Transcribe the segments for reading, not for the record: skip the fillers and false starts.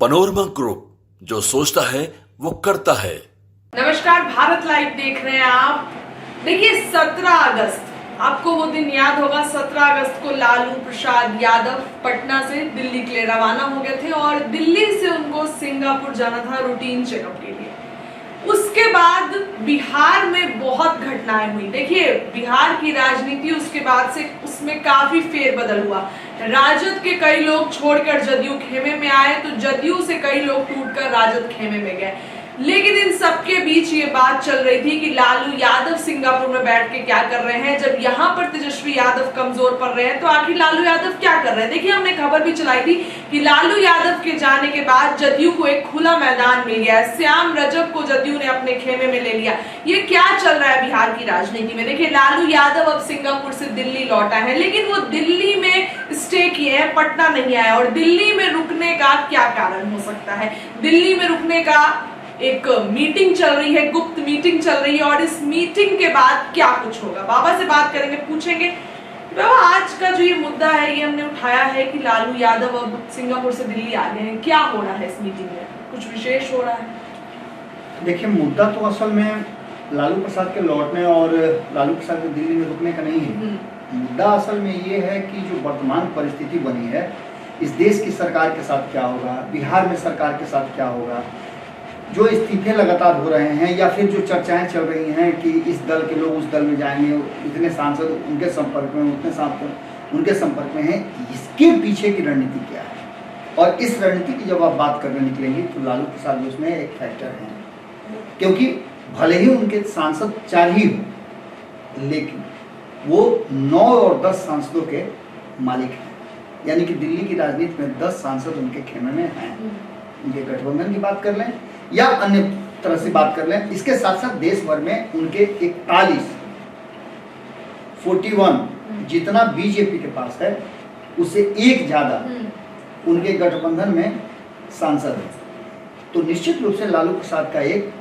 Panorama group, जो सोचता है वो करता है। नमस्कार, भारत लाइव देख रहे हैं आप। देखिए 17 अगस्त, आपको वो दिन याद होगा। 17 अगस्त को लालू प्रसाद यादव पटना से दिल्ली के लिए रवाना हो गए थे और दिल्ली से उनको सिंगापुर जाना था रूटीन चेकअप के लिए। उसके बाद बिहार में बहुत घटनाएं हुई। देखिए बिहार की राजनीति उसके बाद से उसमें काफी फेरबदल हुआ। राजद के कई लोग छोड़कर जदयू खेमे में आए, तो जदयू से कई लोग टूटकर राजद खेमे में गए। लेकिन इन सबके बीच ये बात चल रही थी कि लालू यादव सिंगापुर में बैठ के क्या कर रहे हैं। जब यहाँ पर तेजस्वी यादव कमजोर पड़ रहे हैं तो आखिर लालू यादव क्या कर रहे हैं। देखिए हमने खबर भी चलाई थी कि लालू यादव के जाने के बाद जदयू को एक खुला मैदान मिल गया है। श्याम रजक को जदयू ने अपने खेमे में ले लिया। ये क्या चल रहा है बिहार की राजनीति में। देखिए लालू यादव अब सिंगापुर से दिल्ली लौटा है, लेकिन वो दिल्ली में स्टे किए हैं, पटना नहीं आया। और दिल्ली में रुकने का क्या कारण हो सकता है। दिल्ली में रुकने का एक मीटिंग चल रही है, गुप्त मीटिंग चल रही है, और इस मीटिंग के बाद क्या कुछ होगा। बाबा से बात करेंगे, पूछेंगे बाबा आज का जो ये मुद्दा है ये हमने उठाया है कि लालू यादव अब सिंगापुर से दिल्ली आ गए हैं, क्या हो रहा है इस मीटिंग में, कुछ विशेष हो रहा है। देखिए मुद्दा तो असल में लालू प्रसाद के लौटने और लालू प्रसाद के दिल्ली में रुकने का नहीं है। मुद्दा असल में ये है कि जो वर्तमान परिस्थिति बनी है, इस देश की सरकार के साथ क्या होगा, बिहार में सरकार के साथ क्या होगा, जो इस्तीफे लगातार हो रहे हैं या फिर जो चर्चाएं चल रही हैं कि इस दल के लोग उस दल में जाएंगे, इतने सांसद उनके संपर्क में, उतने सांसद उनके संपर्क में हैं, इसके पीछे की रणनीति क्या है। और इस रणनीति की जब आप बात करने निकलेंगे तो लालू प्रसाद उसमें एक फैक्टर है, क्योंकि भले ही उनके सांसद 4 ही हो, लेकिन वो 9 और 10 सांसदों के मालिक हैं। यानी कि दिल्ली की राजनीति में 10 सांसद उनके खेमे में हैं। उनके गठबंधन की बात कर लें या अन्य तरह से बात कर लें, इसके साथ साथ देश भर में उनके 41 जितना बीजेपी के पास है उससे एक ज्यादा उनके गठबंधन में सांसद है। तो निश्चित रूप से लालू प्रसाद का एक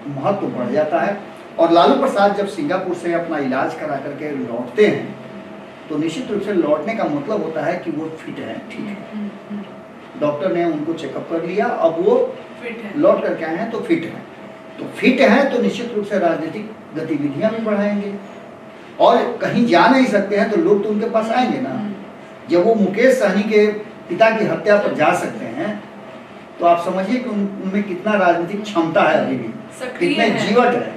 महत्व बढ़ जाता है। और लालू प्रसाद जब सिंगापुर से अपना इलाज करा करके लौटते हैं तो निश्चित रूप से लौटने का मतलब होता है कि वो फिट है, ठीक है। डॉक्टर ने उनको चेकअप कर लिया, अब वो लौट करके आए हैं तो फिट है। तो फिट है तो निश्चित रूप से राजनीतिक गतिविधियां भी बढ़ाएंगे। और कहीं जा नहीं सकते हैं तो लोग तो उनके पास आएंगे ना। जब वो मुकेश सहनी के पिता की हत्या पर जा सकते हैं तो आप समझिए कि उनमें कितना राजनीतिक क्षमता है, अभी भी कितने जीवट है।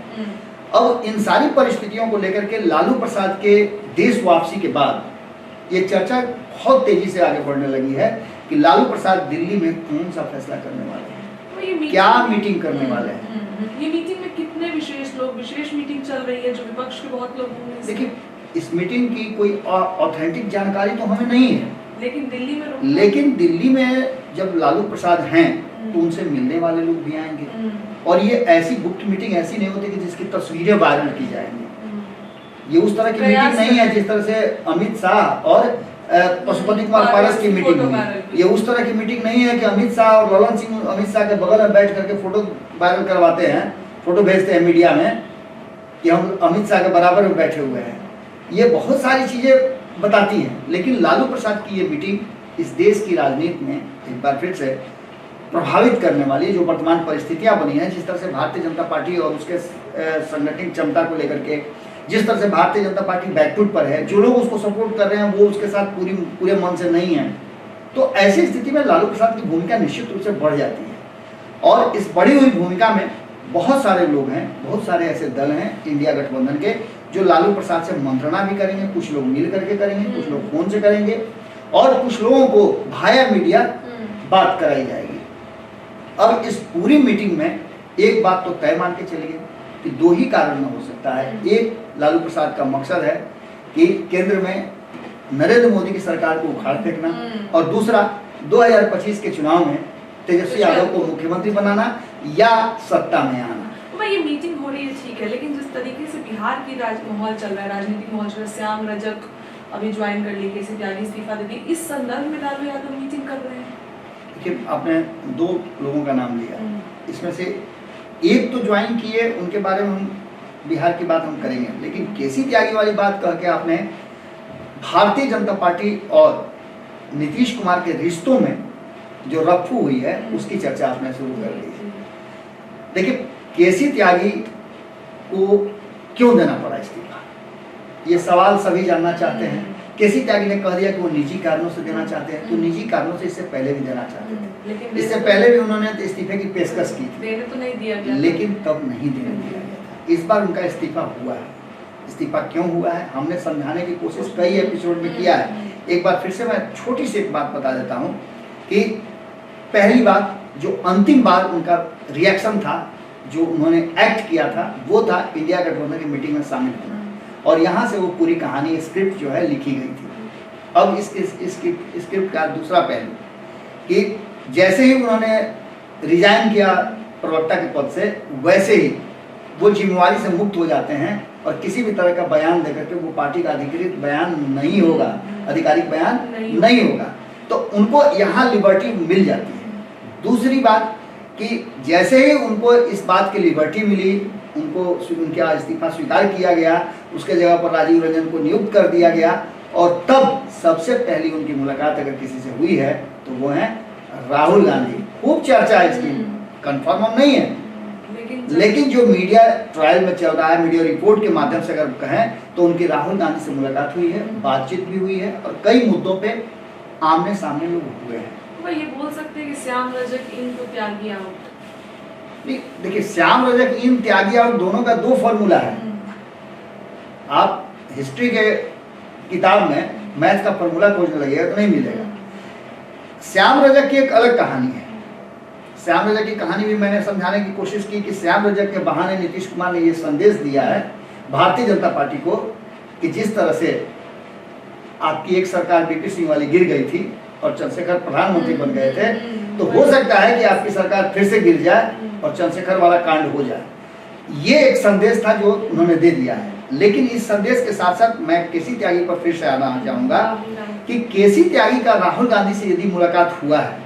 अब इन सारी परिस्थितियों को लेकर के लालू प्रसाद के देश वापसी के बाद ये चर्चा बहुत तेजी से आगे बढ़ने लगी है कि लालू प्रसाद दिल्ली में कौन सा फैसला करने वाले हैं, तो क्या मीटिंग करने वाले हैं। ये मीटिंग में कितने विशेष मीटिंग चल रही है जो विपक्ष के बहुत लोग होंगे। देखिए इस मीटिंग की कोई ऑथेंटिक जानकारी तो हमें नहीं है, लेकिन दिल्ली में जब लालू प्रसाद हैं तो उनसे मिलने वाले लोग भी आएंगे। और ये ऐसी गुप्त मीटिंग ऐसी नहीं होती कि जिसकी तस्वीरें वायरल की जाएंगी। ये उस तरह की मीटिंग नहीं है जिस तरह से अमित शाह और पशुपति कुमार पारस की मीटिंग हुई। ये उस तरह की मीटिंग नहीं है कि अमित शाह और ललन सिंह अमित शाह के बगल में बैठ करके फोटो वायरल करवाते हैं, फोटो भेजते हैं मीडिया में कि हम अमित शाह के बराबर में बैठे हुए हैं। ये बहुत सारी चीजें बताती हैं, लेकिन लालू प्रसाद की ये मीटिंग इस देश की राजनीति में एक बार फिर से प्रभावित करने वाली, जो वर्तमान परिस्थितियां बनी हैं, जिस तरह से भारतीय जनता पार्टी और उसके संगठनिक क्षमता को लेकर के जिस तरह से भारतीय जनता पार्टी बैकफुट पर है, जो लोग उसको सपोर्ट कर रहे हैं वो उसके साथ पूरे मन से नहीं है, तो ऐसी स्थिति में लालू प्रसाद की भूमिका निश्चित रूप से बढ़ जाती है। और इस बढ़ी हुई भूमिका में बहुत सारे लोग हैं, बहुत सारे ऐसे दल हैं इंडिया गठबंधन के जो लालू प्रसाद से मंत्रणा भी करेंगे। कुछ लोग मिल करके करेंगे, कुछ लोग फोन से करेंगे और कुछ लोगों को भाया मीडिया बात कराई जाएगी। अब इस पूरी मीटिंग में एक बात तो तय मान के चलिए कि 2 ही कारण हो सकता है। एक, लालू प्रसाद का मकसद है कि केंद्र में नरेंद्र मोदी की सरकार को उखाड़ फेंकना, और दूसरा 2025 के चुनाव में तेजस्वी यादव को मुख्यमंत्री बनाना या सत्ता में आना। ये मीटिंग हो रही है ठीक है, लेकिन जिस तरीके से बिहार की माहौल चल रहा है, राजनीतिक माहौल चल रहा है, श्याम रजक अभी ज्वाइन कर ली, केसी त्यागी इस्तीफा दे दी, इस संदर्भ में लालू यादव मीटिंग कर रहे हैं। देखिए आपने 2 लोगों का नाम लिया, इसमें से एक तो ज्वाइन किए, उनके बारे में हम बिहार की बात हम करेंगे, लेकिन केसी त्यागी वाली बात कह के आपने भारतीय जनता पार्टी और नीतीश कुमार के रिश्तों में जो रफ्फू हुई है उसकी चर्चा आपने शुरू कर दी है। देखिए, केसी त्यागी को क्यों देना पड़ा इस्तीफा, ये सवाल सभी जानना चाहते हैं। केसी त्यागी ने कह दिया कि वो निजी कारणों से देना चाहते हैं, तो निजी कारणों से इससे पहले भी देना चाहते थे। इससे पहले भी उन्होंने इस्तीफे की पेशकश की थी, देने तो नहीं दिया गया, लेकिन तब नहीं देने दिया गया था। इस बार उनका इस्तीफा हुआ है। इस्तीफा क्यों हुआ है हमने समझाने की कोशिश कई एपिसोड में किया है। एक बार फिर से मैं छोटी सी एक बात बता देता हूँ कि पहली बात, जो अंतिम बार उनका रिएक्शन था, जो उन्होंने एक्ट किया था, वो था इंडिया गठबंधन की मीटिंग में शामिल होना, और यहाँ से वो पूरी कहानी स्क्रिप्ट जो है लिखी गई थी। अब इस स्क्रिप्ट का दूसरा पहलू कि जैसे ही उन्होंने रिजाइन किया प्रवक्ता के पद से, वैसे ही वो जिम्मेवारी से मुक्त हो जाते हैं और किसी भी तरह का बयान देकर के, वो पार्टी का अधिकृत बयान नहीं होगा, आधिकारिक बयान नहीं होगा, तो उनको यहाँ लिबर्टी मिल जाती है। दूसरी बात कि जैसे ही उनको इस बात की लिबर्टी मिली, उनको उनका इस्तीफा स्वीकार किया गया, उसके जगह पर राजीव रंजन को नियुक्त कर दिया गया, और तब सबसे पहली उनकी मुलाकात अगर किसी से हुई है तो वो है राहुल गांधी। खूब चर्चा है इसकी, कंफर्म नहीं है, लेकिन जो मीडिया ट्रायल में चल रहा है, मीडिया रिपोर्ट के माध्यम से अगर कहें तो उनकी राहुल गांधी से मुलाकात हुई है, बातचीत भी हुई है, और कई मुद्दों पे आमने सामने लोग हुए हैं। तो ये बोल सकते हैं कि श्याम रजक इन को त्यागी आउट। देखिए, श्याम रजक इन, त्यागी आउट, दोनों का दो फॉर्मूला है। आप हिस्ट्री के किताब में मैथ का फॉर्मूला खोजने लगेगा तो नहीं मिलेगा। श्याम रजक की एक अलग कहानी है। श्याम रजक की कहानी भी मैंने समझाने की कोशिश की कि श्याम रजक के बहाने नीतीश कुमार ने ये संदेश दिया है भारतीय जनता पार्टी को कि जिस तरह से आपकी एक सरकार बीपी सिंह वाली गिर गई थी और चंद्रशेखर प्रधानमंत्री बन गए थे, तो हो सकता है कि आपकी सरकार फिर से गिर जाए और चंद्रशेखर वाला कांड हो जाए। ये एक संदेश था जो उन्होंने दे दिया है। लेकिन इस संदेश के साथ साथ मैं केसी त्यागी पर फिर से आना चाहूंगा कि केसी त्यागी का राहुल गांधी से यदि मुलाकात हुआ है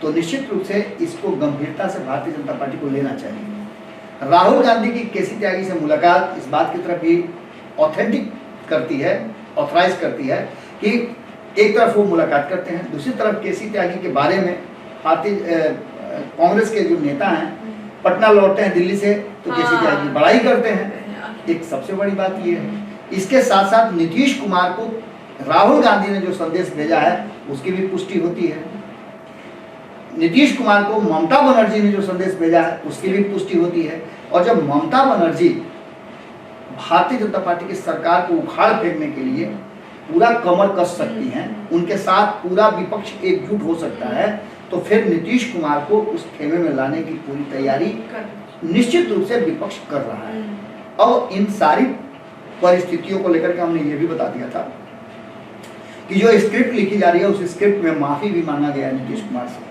तो निश्चित रूप से इसको गंभीरता से भारतीय जनता पार्टी को लेना चाहिए। राहुल गांधी की केसी त्यागी से मुलाकात इस बात की तरफ भी ऑथेंटिक करती है, ऑथराइज करती है कि एक तरफ वो मुलाकात करते हैं, दूसरी तरफ केसी त्यागी के बारे में भारतीय कांग्रेस के जो नेता हैं पटना लौटते हैं दिल्ली से तो केसी त्यागी की बड़ाई करते हैं। एक सबसे बड़ी बात ये है। इसके साथ साथ नीतीश कुमार को राहुल गांधी ने जो संदेश भेजा है उसकी भी पुष्टि होती है। नीतीश कुमार को ममता बनर्जी ने जो संदेश भेजा है उसकी भी पुष्टि होती है। और जब ममता बनर्जी भारतीय जनता पार्टी की सरकार को उखाड़ फेंकने के लिए पूरा कमर कस सकती हैं, उनके साथ पूरा विपक्ष एकजुट हो सकता है, तो फिर नीतीश कुमार को उस खेमे में लाने की पूरी तैयारी निश्चित रूप से विपक्ष कर रहा है। अब इन सारी परिस्थितियों को लेकर के हमने ये भी बता दिया था कि जो स्क्रिप्ट लिखी जा रही है उस स्क्रिप्ट में माफी भी मांगा गया नीतीश कुमार से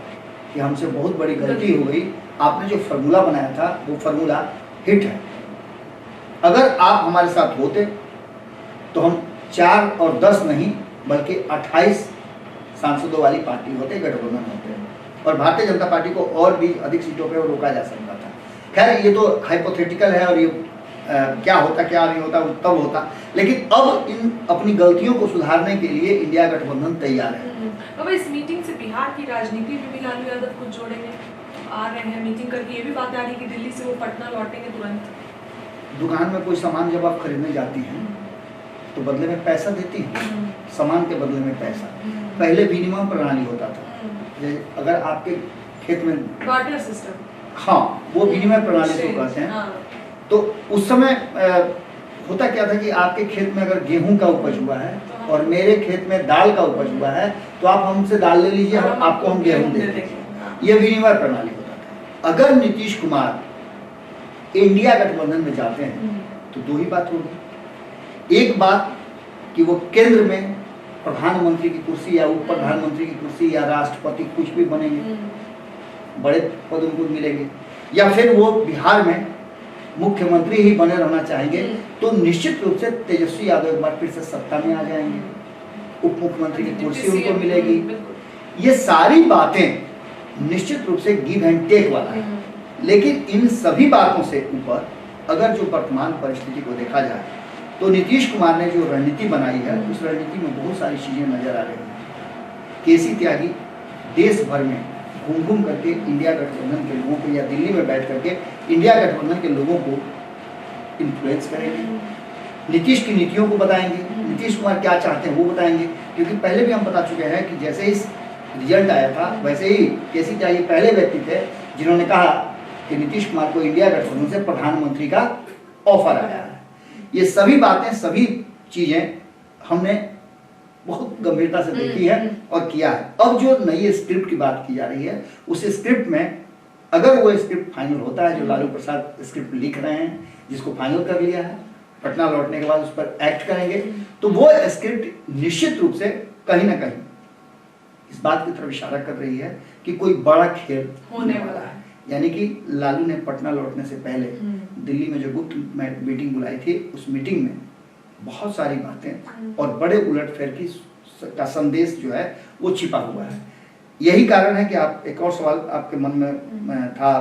कि हमसे बहुत बड़ी गलती हो गई, आपने जो फार्मूला बनाया था वो फार्मूला हिट है। अगर आप हमारे साथ होते तो हम 4 और 10 नहीं बल्कि 28 सांसदों वाली पार्टी होते, गठबंधन होते, और भारतीय जनता पार्टी को और भी अधिक सीटों पे रोका जा सकता था। खैर ये तो हाइपोथेटिकल है और ये क्या होता क्या नहीं होता तब होता, लेकिन अब इन अपनी गलतियों को सुधारने के लिए इंडिया गठबंधन तैयार है। अब इस मीटिंग से बिहार की राजनीति में भी लालू यादव कुछ जोड़ेंगे, आ रहे हैं मीटिंग करके, ये भी बात आ रही है कि दिल्ली से वो पटना लौटेंगे तुरंत। दुकान में कोई सामान जब आप खरीदने जाती हैं तो बदले में पैसा देती हैं, सामान के बदले में पैसा। पहले विनिमय प्रणाली होता था, अगर आपके खेत में बार्टर सिस्टम, हाँ वो विनिमय प्रणाली को कहते हैं। तो उस समय होता क्या था कि आपके खेत में अगर गेहूं का उपज हुआ है और मेरे खेत में दाल का उपज हुआ है तो आप हमसे दाल ले लीजिए, आपको हम गेहूं दे देंगे। ये विनिमय प्रणाली होता था। अगर नीतीश कुमार इंडिया गठबंधन में जाते हैं तो दो ही बात होगी। एक बात कि वो केंद्र में प्रधानमंत्री की कुर्सी या उप प्रधानमंत्री की कुर्सी या राष्ट्रपति कुछ भी बनेंगे, बड़े पद उनको मिलेंगे, या फिर वो बिहार में मुख्यमंत्री ही बने रहना चाहेंगे तो निश्चित रूप से तेजस्वी यादव एक बार फिर से सत्ता में आ जाएंगे, उप मुख्यमंत्री की कुर्सी उनको मिलेगी। ये सारी बातें निश्चित रूप से गिव एंड टेक वाला है। लेकिन इन सभी बातों से ऊपर अगर जो वर्तमान परिस्थिति को देखा जाए तो नीतीश कुमार ने जो रणनीति बनाई है उस रणनीति में बहुत सारी चीजें नजर आ रही हैं। केसी त्यागी देश भर में घूम घूम करके इंडिया गठबंधन के लोगों को या दिल्ली में बैठ करके इंडिया गठबंधन के लोगों को इन्फ्लुएंस करेंगे, नीतीश की नीतियों को बताएंगे, नीतीश कुमार क्या चाहते हैं वो बताएंगे। क्योंकि पहले भी हम बता चुके हैं कि जैसे ही रिजल्ट आया था वैसे ही केसी त्यागी पहले व्यक्ति थे जिन्होंने कहा कि नीतीश कुमार को इंडिया गठबंधन से प्रधानमंत्री का ऑफर आया है। ये सभी बातें, सभी चीजें हमने बहुत गंभीरता से देखी है और किया है। अब जो नई स्क्रिप्ट की बात की जा रही है, उस स्क्रिप्ट में अगर वो स्क्रिप्ट फाइनल होता है, जो लालू प्रसाद स्क्रिप्ट लिख रहे हैं, जिसको फाइनल कर लिया है, पटना लौटने के बाद उस पर एक्ट करेंगे, तो वो स्क्रिप्ट निश्चित रूप से कहीं ना कहीं इस बात की तरफ इशारा कर रही है कि कोई बड़ा खेल होने वाला है। यानी कि लालू ने पटना लौटने से पहले दिल्ली में जो गुप्त मीटिंग बुलाई थी, उस मीटिंग में बहुत सारी बातें और बड़े उलटफेर का संदेश जो है वो छिपा हुआ है। यही कारण है कि आप एक और सवाल आपके मन में था,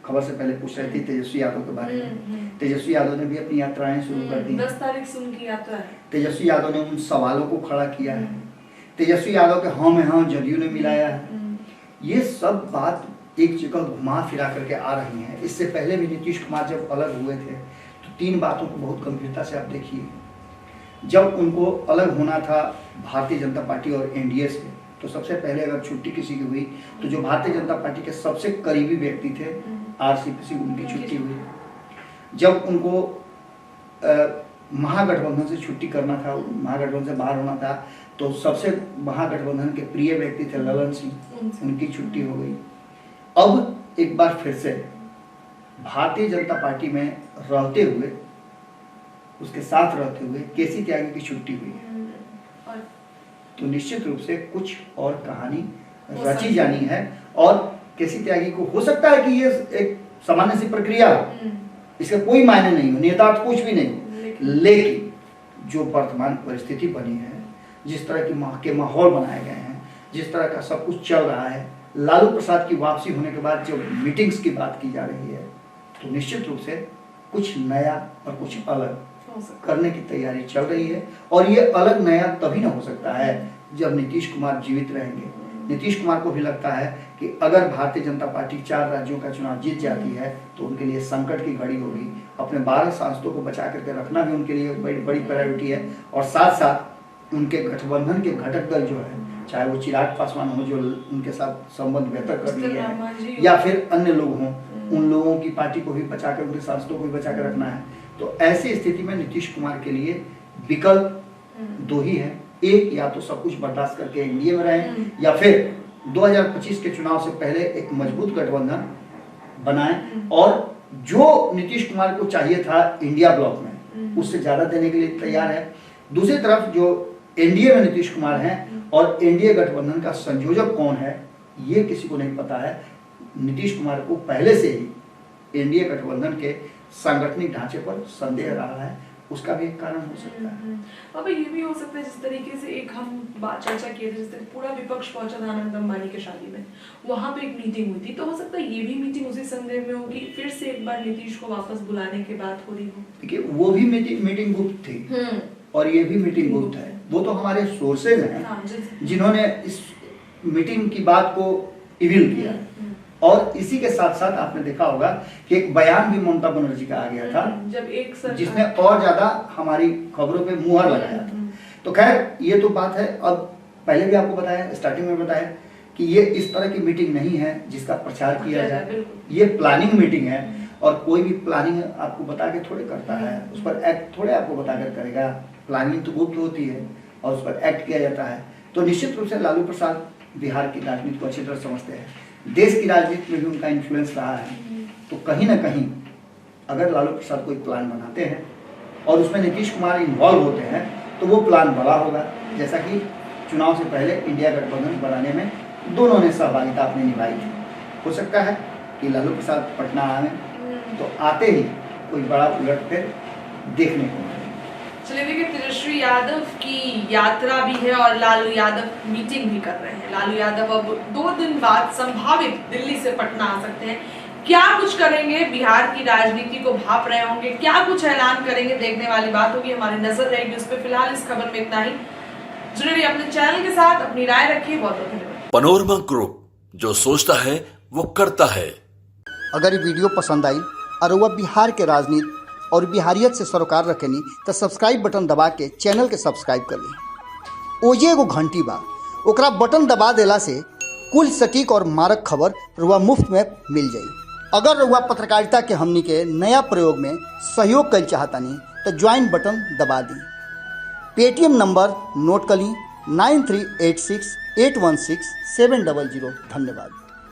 खबर से पहले पूछ रहे थे तेजस्वी यादव के बारे में। तेजस्वी यादव ने भी अपनी यात्राएं शुरू कर दी। 10 तारीख से उनकी यात्रा है। तेजस्वी यादव ने उन सवालों को खड़ा किया है। तेजस्वी यादव के हाँ में हाँ जदयू ने मिलाया है। ये सब बात एक जगह घुमा फिरा करके आ रही है। इससे पहले भी नीतीश कुमार जब अलग हुए थे तो 3 बातों को बहुत गंभीरता से आप देखिए। जब उनको अलग होना था भारतीय जनता पार्टी और एनडीए से, तो सबसे पहले अगर छुट्टी किसी की हुई तो जो भारतीय जनता पार्टी के सबसे करीबी व्यक्ति थे आरसीपी सिंह, उनकी छुट्टी हुई। जब उनको महागठबंधन से छुट्टी करना था, महागठबंधन से बाहर होना था, तो सबसे महागठबंधन के प्रिय व्यक्ति थे ललन सिंह, उनकी छुट्टी हो गई। अब एक बार फिर से भारतीय जनता पार्टी में रहते हुए, उसके साथ रहते हुए केसी त्यागी की छुट्टी हुई है। तो निश्चित रूप से कुछ और कहानी रची जानी है और केसी त्यागी को हो सकता है कि ये एक सामान्य सी प्रक्रिया, इसका कोई मायने नहीं हो, नेता तो कुछ भी नहीं, लेकिन जो वर्तमान परिस्थिति बनी है, जिस तरह के माहौल बनाए गए हैं, जिस तरह का सब कुछ चल रहा है, लालू प्रसाद की वापसी होने के बाद जब मीटिंग्स की बात की जा रही है, तो निश्चित रूप से कुछ नया और कुछ अलग करने की तैयारी चल रही है। और ये अलग नया तभी ना हो सकता है जब नीतीश कुमार जीवित रहेंगे। नीतीश कुमार को भी लगता है कि अगर भारतीय जनता पार्टी 4 राज्यों का चुनाव जीत जाती है तो उनके लिए संकट की घड़ी होगी। अपने 12 सांसदों को बचा करके रखना भी उनके लिए बड़ी प्रायोरिटी है। और साथ साथ उनके गठबंधन के घटक दल जो है, चाहे वो चिराग पासवान हो जो उनके साथ संबंध बेहतर कर रही है, या फिर अन्य लोग हों, उन लोगों की पार्टी को भी बचा कर, उनके सांसदों को भी बचा कर रखना है। तो ऐसी स्थिति में नीतीश कुमार के लिए विकल्प 2 ही है। एक, या तो सब कुछ बर्दाश्त करके एनडीए में रहें, या फिर 2025 के चुनाव से पहले एक मजबूत गठबंधन बनाएं और जो नीतीश कुमार को चाहिए था इंडिया ब्लॉक में, उससे ज्यादा देने के लिए तैयार है। दूसरी तरफ जो एनडीए में नीतीश कुमार हैं और एनडीए गठबंधन का संयोजक कौन है, ये किसी को नहीं पता है। नीतीश कुमार को पहले से ही एनडीए गठबंधन के सांगठनिक ढांचे पर संदेह रहा है, उसका भी एक कारण हो सकता है। अब ये भी हो सकता है जिस तरीके से एक हम बात चर्चा किए थे, जिस तरह पूरा विपक्ष पहुंचा था आनंद अंबानी के शादी में, वहां पे एक मीटिंग हुई थी, तो हो सकता है ये भी मीटिंग उसी संदेह में होगी, फिर से एक बार नीतीश को वापस बुलाने की बात हो रही हो। देखिए, वो भी मीटिंग गुप्त थी और ये भी मीटिंग गुप्त है। वो तो हमारे सोर्सेज हैं जिन्होंने इस मीटिंग की बात को रिवील किया। और इसी के साथ साथ आपने देखा होगा कि एक बयान भी ममता बनर्जी का आ गया था, जब एक जिसने और ज्यादा हमारी खबरों पे मुहर लगाया था। तो खैर, ये तो बात है। अब पहले भी आपको बताया, स्टार्टिंग में बताया कि ये इस तरह की मीटिंग नहीं है जिसका प्रचार किया जाए। ये प्लानिंग मीटिंग है और कोई भी प्लानिंग आपको बता के थोड़े करता है, उस पर एक्ट थोड़े आपको बता कर करेगा। प्लानिंग तो गुप्त होती है और उस पर एक्ट किया जाता है। तो निश्चित रूप से लालू प्रसाद बिहार की राजनीति को अच्छी तरह समझते हैं, देश की राजनीति में भी उनका इन्फ्लुएंस रहा है। तो कहीं ना कहीं अगर लालू प्रसाद कोई प्लान बनाते हैं और उसमें नीतीश कुमार इन्वॉल्व होते हैं तो वो प्लान बड़ा होगा। जैसा कि चुनाव से पहले इंडिया गठबंधन बनाने में दोनों ने सहभागिता अपनी निभाई थी। हो सकता है कि लालू प्रसाद पटना आए तो आते ही कोई बड़ा उलटफेर देखने को मिले। चलिए, देखिए, तेजस्वी यादव की यात्रा भी है और लालू यादव मीटिंग भी कर रहे हैं। लालू यादव अब 2 दिन बाद संभावित दिल्ली से पटना आ सकते हैं। क्या कुछ करेंगे, बिहार की राजनीति को भाप रहे होंगे, क्या कुछ ऐलान करेंगे, देखने वाली बात होगी। हमारी नजर रहेगी उस पर। फिलहाल इस खबर में इतना ही। जुड़े रहिए अपने चैनल के साथ, अपनी राय रखिए। बहुत बहुत धन्यवाद। पनोरमा ग्रुप, जो सोचता है वो करता है। अगर ये वीडियो पसंद आई और वह बिहार के राजनीति और बिहारियत से सरोकार रखेनी तो सब्सक्राइब बटन दबा के चैनल के सब्सक्राइब कर ली। ओजे एगो घंटी बा, ओकरा बटन दबा देला से कुल सटीक और मारक खबर रुआ मुफ्त में मिल जाई। अगर रुआ पत्रकारिता के हमनी के नया प्रयोग में सहयोग कर चाहतानी तो ज्वाइन बटन दबा दी। पेटीएम नंबर नोट कर ली 9386816700। धन्यवाद।